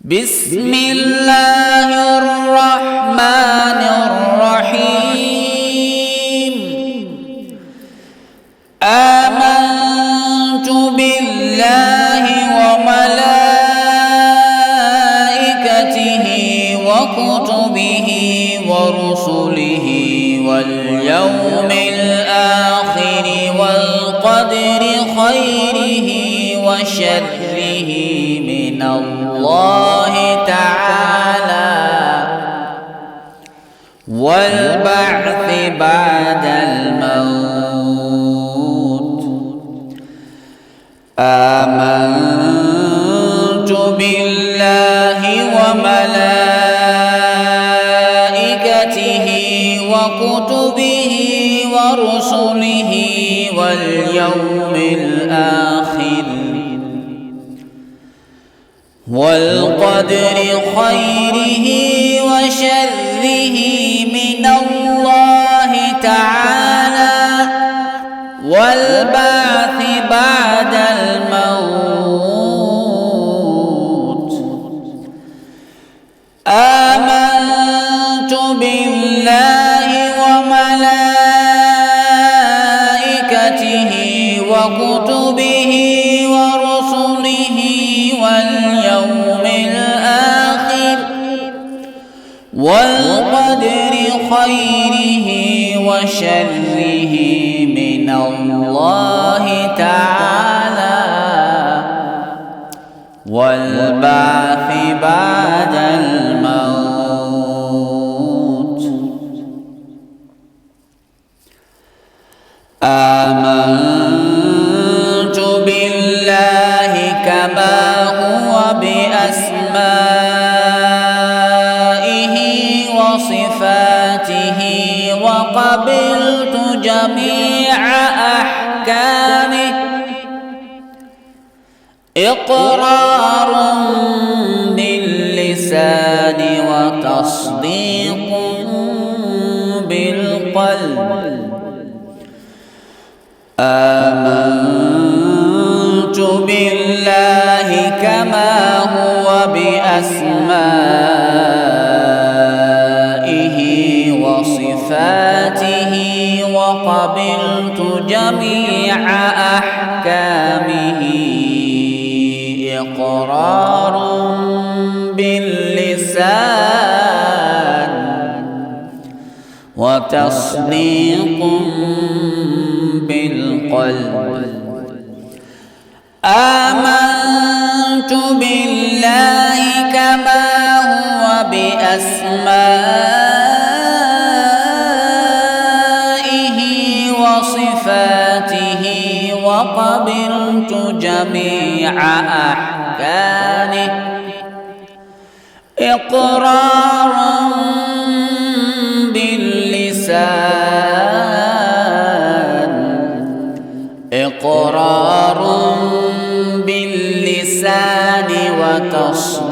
بسم الله الرحمن الرحيم. آمنت بالله وملائكته وكتبه ورسله واليوم الآخر والقدر خيره وشره من الله تعالى والبعث بعد الموت. آمنت بالله وملائكته وكتبه ورسله واليوم الآخر والقدر خيره وشره من الله تعالى والبعث بعد الموت. آمنت بالله وملائكته وكتبه ورسله واليوم الآخر والقدر خيره وشره من الله تعالى والبعث بعد الموت. آمنت بالله كما هو بأسمائه وصفاته وقبلت جميع أحكامه إقرار باللسان وتصديق بالقلب. آمنت بالله كما هو بأسمائه وصفاته وقبلت جميع أحكامه إقرار باللسان وتصديق بالقلب. آمنت بالله كما هو بأسمائه وصفاته وقبلت جميع أحكامه إقرارا باللسان إقرار باللسان وتصديق